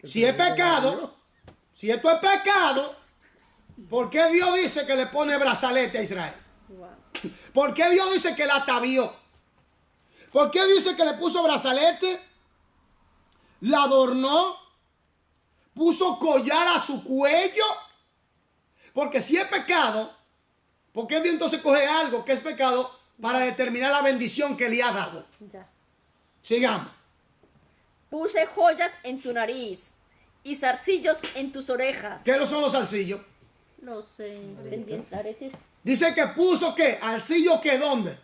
si esto es pecado, ¿por qué Dios dice que le pone brazalete a Israel? Wow. ¿Por qué Dios dice que la atavió? ¿Por qué dice que le puso brazalete? La adornó, puso collar a su cuello. Porque si es pecado, ¿por qué Dios entonces coge algo que es pecado para determinar la bendición que le ha dado? Ya. Sigamos. Puse joyas en tu nariz y zarcillos en tus orejas. ¿Qué son los zarcillos? Los aretes Dice que puso ¿qué? ¿Arcillo qué? ¿Dónde?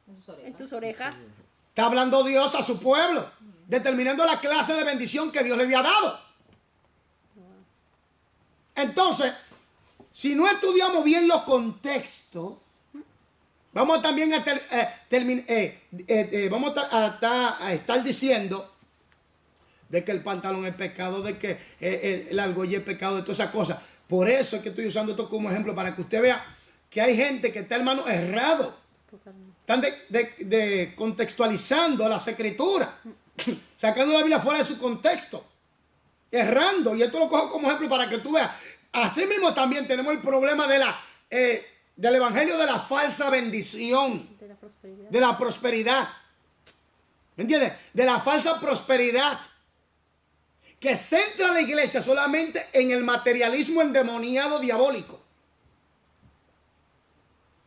En sus orejas. en tus orejas. Está hablando Dios a su pueblo, determinando la clase de bendición que Dios le había dado. Entonces, si no estudiamos bien los contextos, vamos también a estar diciendo de que el pantalón es pecado, de que el argolla es pecado, de todas esas cosas. Por eso es que estoy usando esto como ejemplo, para que usted vea que hay gente que está, hermano, errado. Totalmente. Están contextualizando las escrituras, sacando la Biblia fuera de su contexto, errando. Y esto lo cojo como ejemplo para que tú veas. Así mismo también tenemos el problema del evangelio de la falsa bendición, De la prosperidad. de la prosperidad. ¿Me entiendes? De la falsa prosperidad, que centra la iglesia solamente en el materialismo endemoniado diabólico.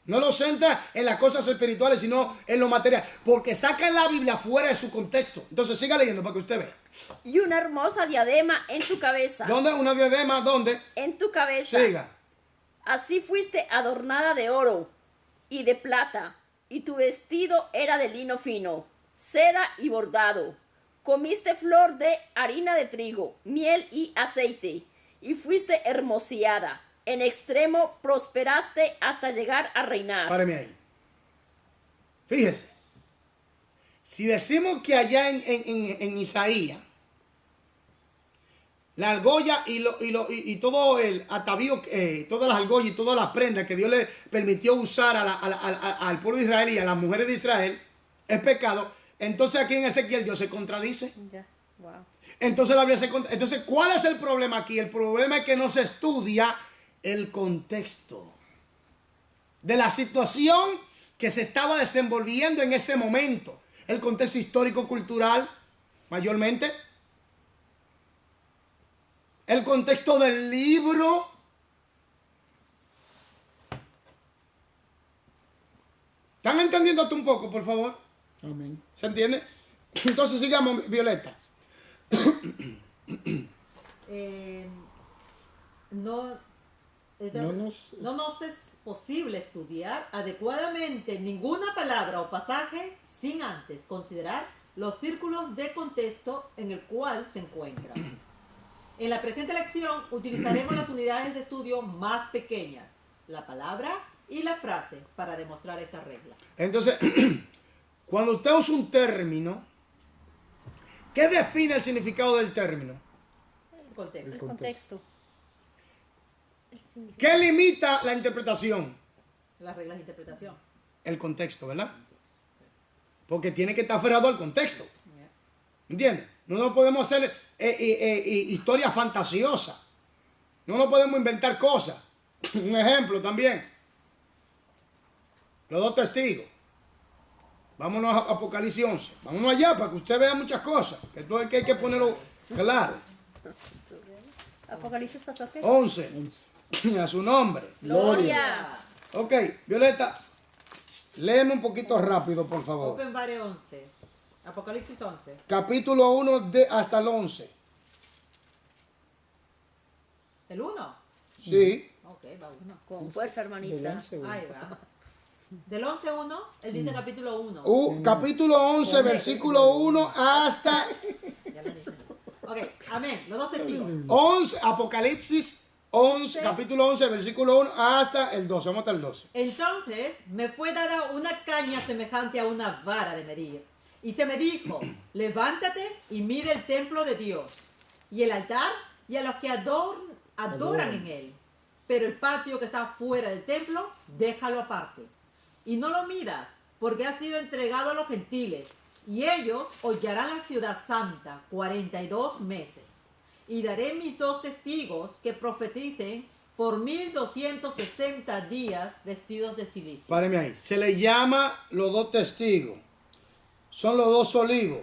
No lo centra en las cosas espirituales, sino en lo material. Porque sacan la Biblia fuera de su contexto. Entonces siga leyendo para que usted vea. Y una hermosa diadema en tu cabeza. ¿Dónde? Una diadema, ¿dónde? En tu cabeza. Siga. Así fuiste adornada de oro y de plata, y tu vestido era de lino fino, seda y bordado. Comiste flor de harina de trigo, miel y aceite, y fuiste hermoseada. En extremo prosperaste hasta llegar a reinar. Páreme ahí. Fíjese. Si decimos que allá en Isaías, la argolla y todo el atavío, todas las argollas y todas las prendas que Dios le permitió usar al pueblo de Israel y a las mujeres de Israel, es pecado. Entonces aquí en Ezequiel Dios se contradice. Ya. Wow. Entonces la Biblia entonces, ¿cuál es el problema aquí? El problema es que no se estudia el contexto de la situación que se estaba desenvolviendo en ese momento. El contexto histórico-cultural, mayormente. El contexto del libro. ¿Están entendiendo esto un poco, por favor? Amén. ¿Se entiende? Entonces sigamos, Violeta. No, No nos- no nos es posible estudiar adecuadamente ninguna palabra o pasaje sin antes considerar los círculos de contexto en el cual se encuentra. En la presente lección utilizaremos las unidades de estudio más pequeñas, la palabra y la frase, para demostrar esta regla. Entonces, cuando usted usa un término, ¿qué define el significado del término? Contexto. El contexto. El significado. ¿Qué limita la interpretación? Las reglas de interpretación. El contexto, ¿verdad? Porque tiene que estar aferrado al contexto. ¿Entiendes? No podemos hacer historias fantasiosas. No podemos inventar cosas. Un ejemplo también. Los dos testigos. Vámonos a Apocalipsis 11. Vámonos allá para que usted vea muchas cosas. Que esto es que hay que ponerlo claro. Apocalipsis pasó qué? 11. A su nombre. Gloria. Ok, Violeta, léeme un poquito rápido, por favor. Open Bare 11. Apocalipsis 11. Capítulo 1 hasta el 11. ¿El 1? Sí. Ok, va 1. Con fuerza, Del hermanita. 11, güey. Ahí va. Del 11.1, él dice capítulo 1. Capítulo 11, versículo 1 hasta Ya lo dije. Ok, amén. Los dos testigos. 11, Apocalipsis 11, capítulo 11, versículo 1 hasta el 12. Vamos hasta el 12. Entonces me fue dada una caña semejante a una vara de medir. Y se me dijo, levántate y mide el templo de Dios, y el altar, y a los que adoran en él. Pero el patio que está fuera del templo, déjalo aparte. Y no lo midas, porque ha sido entregado a los gentiles, y ellos hollarán la ciudad santa 42 meses. Y daré mis dos testigos que profeticen por 1260 días vestidos de silicio. Páreme ahí. Se le llama los dos testigos. Son los dos olivos.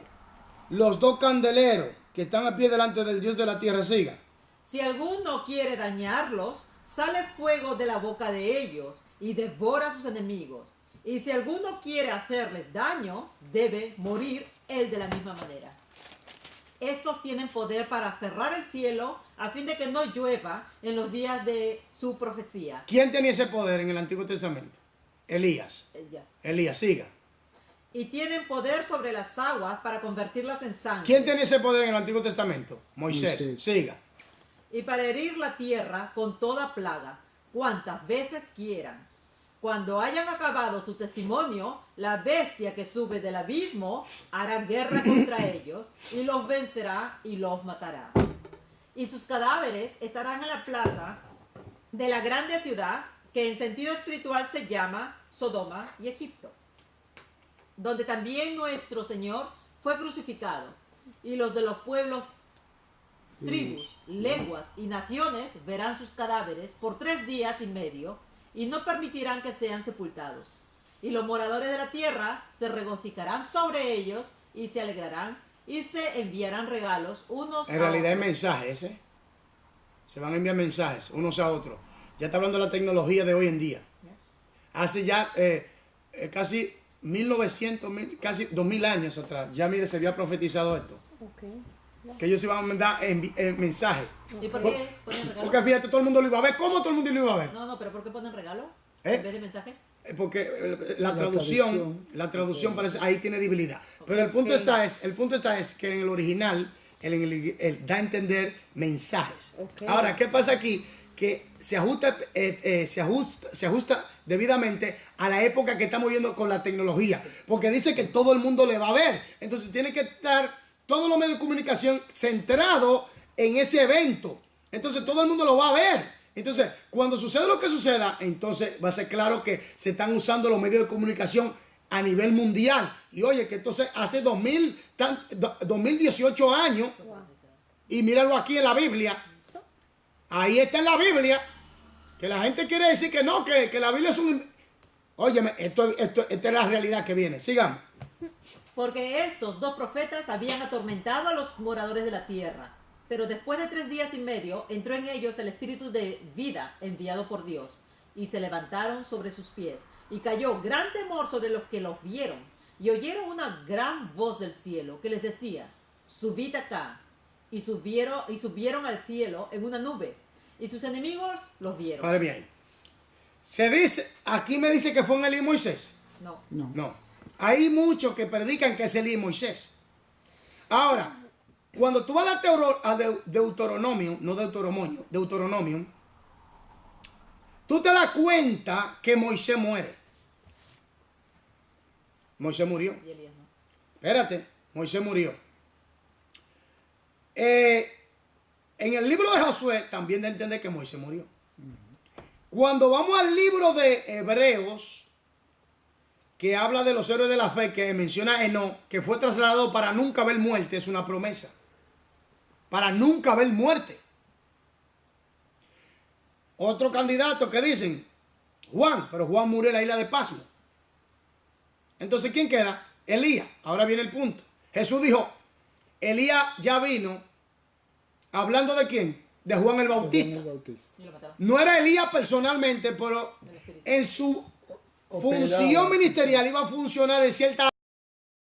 Los dos candeleros que están a pie delante del Dios de la tierra. Siga. Si alguno quiere dañarlos, sale fuego de la boca de ellos y devora a sus enemigos. Y si alguno quiere hacerles daño, debe morir él de la misma manera. Estos tienen poder para cerrar el cielo a fin de que no llueva en los días de su profecía. ¿Quién tenía ese poder en el Antiguo Testamento? Elías. Ya. Elías, siga. Y tienen poder sobre las aguas para convertirlas en sangre. ¿Quién tenía ese poder en el Antiguo Testamento? Moisés. Moisés. Siga. Y para herir la tierra con toda plaga, cuantas veces quieran. Cuando hayan acabado su testimonio, la bestia que sube del abismo hará guerra contra ellos y los vencerá y los matará. Y sus cadáveres estarán en la plaza de la grande ciudad que en sentido espiritual se llama Sodoma y Egipto, donde también nuestro Señor fue crucificado, y los de los pueblos, tribus, lenguas y naciones verán sus cadáveres por 3 días y medio y no permitirán que sean sepultados. Y los moradores de la tierra se regocijarán sobre ellos y se alegrarán y se enviarán regalos unos En a realidad es otros. mensajes, ¿eh? Se van a enviar mensajes unos a otros. Ya está hablando de la tecnología de hoy en día. Hace ya casi 1900, casi 2000 años atrás, ya mire, se había profetizado esto. Ok. Que ellos iban a mandar mensajes. ¿Y por qué ponen regalo? Porque fíjate, todo el mundo lo iba a ver. ¿Cómo todo el mundo lo iba a ver? No, pero ¿por qué ponen regalo? ¿Eh? En vez de mensaje. Porque la traducción. traducción parece, ahí tiene debilidad. Pero el punto está es que en el original, da a entender mensajes. Ok. Ahora, ¿qué pasa aquí? Que se ajusta debidamente a la época que estamos viendo con la tecnología. Porque dice que todo el mundo le va a ver. Entonces tiene que estar todos los medios de comunicación centrados en ese evento. Entonces todo el mundo lo va a ver. Entonces, cuando suceda lo que suceda, entonces va a ser claro que se están usando los medios de comunicación a nivel mundial. Y oye, que entonces hace 2018 años, y míralo aquí en la Biblia, ahí está en la Biblia, que la gente quiere decir que no, que la Biblia es un... Óyeme, esta es la realidad que viene. Sigamos. Porque estos 2 profetas habían atormentado a los moradores de la tierra. Pero después de 3 días y medio entró en ellos el espíritu de vida enviado por Dios, y se levantaron sobre sus pies, y cayó gran temor sobre los que los vieron, y oyeron una gran voz del cielo que les decía: subid acá. Y subieron al cielo en una nube, y sus enemigos los vieron. Padre bien. Se dice, aquí me dice que fue en Elí y Moisés. No. No. Hay muchos que predican que es Elí y Moisés. Ahora, cuando tú vas a Deuteronomio, no Deuteronomio, tú te das cuenta que Moisés muere. Moisés murió. Y Elías no. Espérate, Moisés murió. En el libro de Josué también da a entender que Moisés murió. Cuando vamos al libro de Hebreos, que habla de los héroes de la fe, que menciona a Enoc, que fue trasladado para nunca ver muerte, es una promesa. Para nunca ver muerte. Otro candidato que dicen, Juan, pero Juan murió en la isla de Pasmo. Entonces, ¿quién queda? Elías. Ahora viene el punto. Jesús dijo, Elías ya vino, hablando de quién, de Juan el Bautista. Juan el Bautista. Y lo mataron. No era Elías personalmente, pero El espíritu. en su Operaba. función ministerial iba a funcionar en cierta